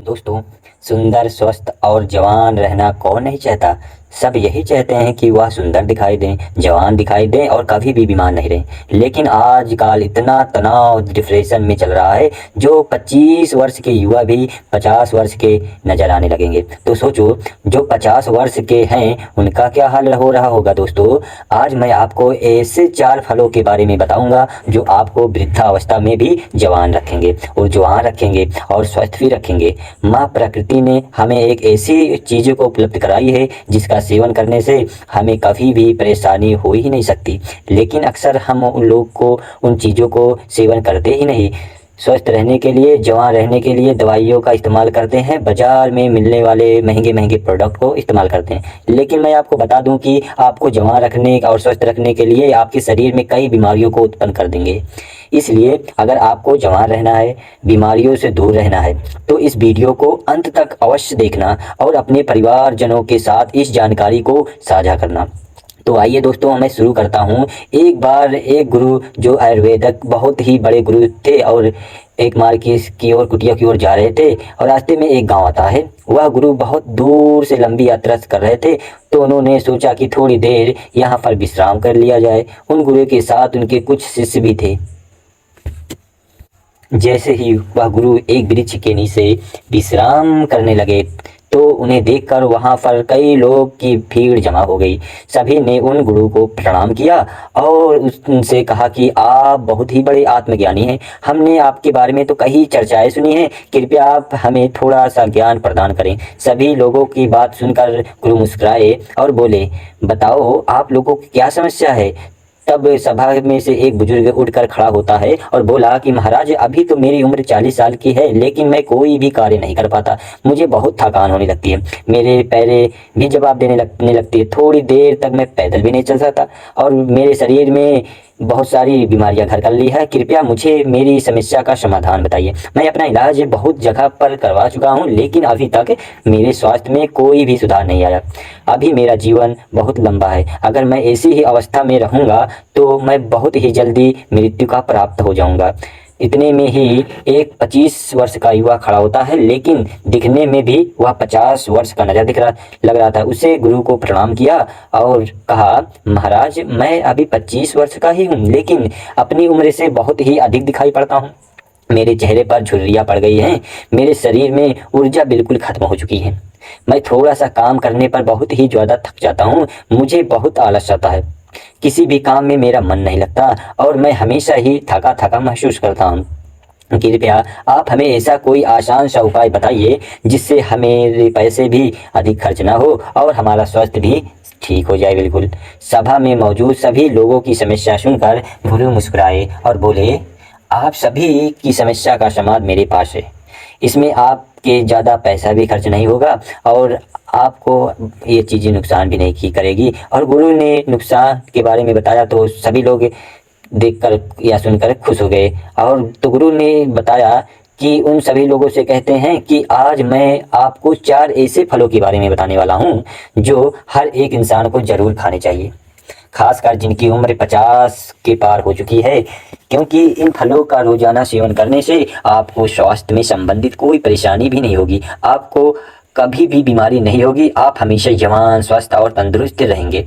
दोस्तों, सुंदर, स्वस्थ और जवान रहना कौन नहीं चाहता। सब यही चाहते हैं कि वह सुंदर दिखाई दें, जवान दिखाई दें और कभी भी बीमार नहीं रहें। लेकिन आजकल इतना तनाव डिप्रेशन में चल रहा है, जो 25 वर्ष के युवा भी 50 वर्ष के नजर आने लगेंगे। तो सोचो, जो 50 वर्ष के हैं उनका क्या हाल हो रहा होगा। दोस्तों, आज मैं आपको ऐसे 4 फलों के बारे में बताऊंगा जो आपको वृद्धावस्था में भी जवान रखेंगे और जवान रखेंगे और स्वस्थ भी रखेंगे। माँ प्रकृति ने हमें एक ऐसी चीज़ों को उपलब्ध कराई है जिसका सेवन करने से हमें कभी भी परेशानी हो ही नहीं सकती। लेकिन अक्सर हम उन लोग को उन चीज़ों को सेवन करते ही नहीं। स्वस्थ रहने के लिए, जवान रहने के लिए दवाइयों का इस्तेमाल करते हैं, बाज़ार में मिलने वाले महंगे महंगे प्रोडक्ट को इस्तेमाल करते हैं। लेकिन मैं आपको बता दूं कि आपको जवान रखने और स्वस्थ रखने के लिए आपके शरीर में कई बीमारियों को उत्पन्न कर देंगे। इसलिए अगर आपको जवान रहना है, बीमारियों से दूर रहना है, तो इस वीडियो को अंत तक अवश्य देखना और अपने परिवारजनों के साथ इस जानकारी को साझा करना। तो आइए दोस्तों, मैं शुरू करता हूँ। एक बार एक गुरु, जो आयुर्वेदक बहुत ही बड़े गुरु थे, और एक मार्केट की ओर, कुटिया की ओर जा रहे थे और रास्ते में एक गांव आता है। वह गुरु बहुत दूर से लंबी यात्रा कर रहे थे, तो उन्होंने सोचा कि थोड़ी देर यहाँ पर विश्राम कर लिया जाए। उन गुरु के साथ उनके कुछ शिष्य भी थे। जैसे ही वह गुरु एक वृक्ष के नीचे विश्राम करने लगे, तो उन्हें देखकर वहां पर कई लोग की भीड़ जमा हो गई। सभी ने उन गुरु को प्रणाम किया और उनसे कहा कि आप बहुत ही बड़े आत्मज्ञानी हैं। हमने आपके बारे में तो कई चर्चाएं सुनी हैं, कृपया आप हमें थोड़ा सा ज्ञान प्रदान करें। सभी लोगों की बात सुनकर गुरु मुस्कुराए और बोले, बताओ आप लोगों की क्या समस्या है। तब सभा में से एक बुजुर्ग उठकर खड़ा होता है और बोला कि महाराज, अभी तो मेरी उम्र 40 साल की है, लेकिन मैं कोई भी कार्य नहीं कर पाता। मुझे बहुत थकान होने लगती है, मेरे पैरें भी जवाब देने लगती है। थोड़ी देर तक मैं पैदल भी नहीं चल सकता और मेरे शरीर में बहुत सारी बीमारियां घर कर ली है। कृपया मुझे मेरी समस्या का समाधान बताइए। मैं अपना इलाज बहुत जगह पर करवा चुका हूं, लेकिन अभी तक मेरे स्वास्थ्य में कोई भी सुधार नहीं आया। अभी मेरा जीवन बहुत लंबा है, अगर मैं ऐसी ही अवस्था में रहूंगा तो मैं बहुत ही जल्दी मृत्यु का प्राप्त हो जाऊंगा। इतने में ही एक 25 वर्ष का युवा खड़ा होता है, लेकिन दिखने में भी वह 50 वर्ष का लग रहा था। उसे गुरु को प्रणाम किया और कहा, महाराज, मैं अभी 25 वर्ष का ही हूँ, लेकिन अपनी उम्र से बहुत ही अधिक दिखाई पड़ता हूँ। मेरे चेहरे पर झुर्रियाँ पड़ गई हैं, मेरे शरीर में ऊर्जा बिल्कुल खत्म हो चुकी है। मैं थोड़ा सा काम करने पर बहुत ही ज़्यादा थक जाता हूँ, मुझे बहुत आलस आता है, किसी भी काम में मेरा मन नहीं लगता और मैं हमेशा ही थका थका महसूस करता हूँ। कृपया आप हमें ऐसा कोई आसान सा उपाय बताइए जिससे हमें पैसे भी अधिक खर्च ना हो और हमारा स्वास्थ्य भी ठीक हो जाए। बिल्कुल। सभा में मौजूद सभी लोगों की समस्या सुनकर गुरु मुस्कुराए और बोले, आप सभी की समस्या का समाधान मेरे पास है। इसमें आपके ज़्यादा पैसा भी खर्च नहीं होगा और आपको ये चीज़ें नुकसान भी नहीं की करेगी। और गुरु ने नुकसान के बारे में बताया तो सभी लोग देखकर या सुनकर खुश हो गए। और तो गुरु ने बताया कि उन सभी लोगों से कहते हैं कि आज मैं आपको 4 ऐसे फलों के बारे में बताने वाला हूँ जो हर एक इंसान को ज़रूर खाने चाहिए, खासकर जिनकी उम्र 50 के पार हो चुकी है, क्योंकि इन फलों का रोजाना सेवन करने से आपको स्वास्थ्य में संबंधित कोई परेशानी भी नहीं होगी, आपको कभी भी बीमारी नहीं होगी, आप हमेशा जवान, स्वस्थ और तंदुरुस्त रहेंगे।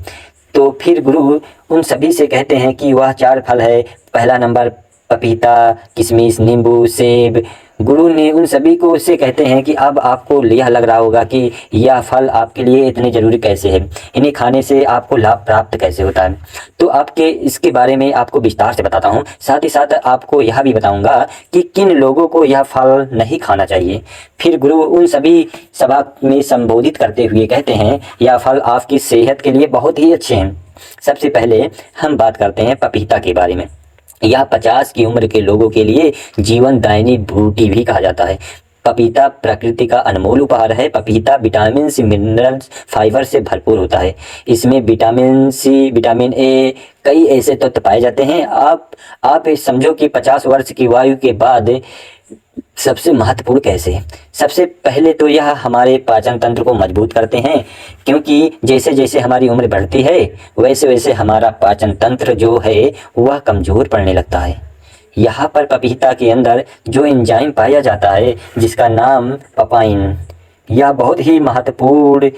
तो फिर गुरु उन सभी से कहते हैं कि वह 4 फल है। पहला नंबर पपीता, किशमिश, नींबू, सेब। गुरु ने उन सभी को से कहते हैं कि अब आपको यह लग रहा होगा कि यह फल आपके लिए इतने ज़रूरी कैसे है, इन्हें खाने से आपको लाभ प्राप्त कैसे होता है। तो आपके इसके बारे में आपको विस्तार से बताता हूँ। साथ ही साथ आपको यह भी बताऊँगा कि किन लोगों को यह फल नहीं खाना चाहिए। फिर गुरु उन सभी सभा में संबोधित करते हुए कहते हैं, यह फल आपकी सेहत के लिए बहुत ही अच्छे हैं। सबसे पहले हम बात करते हैं पपीता के बारे में। यह 50 की उम्र के लोगों के लिए जीवनदायिनी बूटी भी कहा जाता है। पपीता प्रकृति का अनमोल उपहार है। पपीता विटामिन सी, मिनरल्स, फाइबर से भरपूर होता है। इसमें विटामिन सी, विटामिन ए, कई ऐसे तत्व पाए जाते हैं। आप समझो कि 50 वर्ष की आयु के बाद सबसे महत्वपूर्ण कैसे है। सबसे पहले तो यह हमारे पाचन तंत्र को मजबूत करते हैं, क्योंकि जैसे जैसे हमारी उम्र बढ़ती है वैसे वैसे हमारा पाचन तंत्र जो है वह कमज़ोर पड़ने लगता है। यहाँ पर पपीता के अंदर जो एंजाइम पाया जाता है जिसका नाम पपाइन, यह बहुत ही महत्वपूर्ण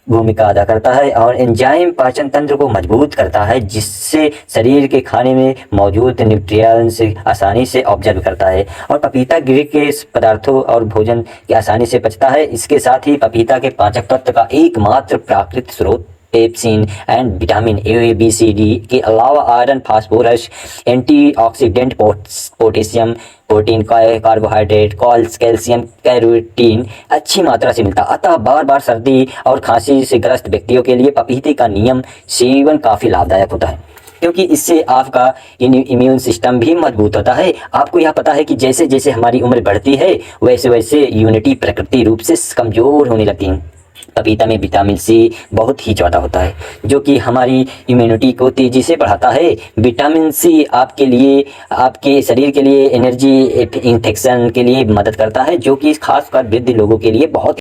भूमिका अदा करता है और एंजाइम पाचन तंत्र को मजबूत करता है, जिससे शरीर के खाने में मौजूद न्यूट्रिएंट्स आसानी से ऑब्जर्व करता है और पपीता गृह के पदार्थों और भोजन की आसानी से पचता है। इसके साथ ही पपीता के पाचक तत्व का एकमात्र प्राकृतिक स्रोत pepsin and vitamin A B C D के अलावा iron, phosphorus, antioxidant, potassium, protein, carbohydrate, calcium, carotene अच्छी मात्रा से मिलता। अतः बार बार सर्दी और खांसी से ग्रस्त व्यक्तियों के लिए पपीते का नियम सेवन काफ़ी लाभदायक होता है, क्योंकि इससे आपका इम्यून सिस्टम भी मजबूत होता है। आपको यह पता है कि जैसे जैसे हमारी उम्र बढ़ती है वैसे वैसे इम्यूनिटी प्राकृतिक रूप से कमज़ोर होने लगती है। पपीता में विटामिन सी बहुत ही ज़्यादा होता है जो कि हमारी इम्यूनिटी को तेज़ी से बढ़ाता है। विटामिन सी आपके लिए, आपके शरीर के लिए एनर्जी, इन्फेक्शन के लिए मदद करता है, जो कि खासकर वृद्ध लोगों के लिए बहुत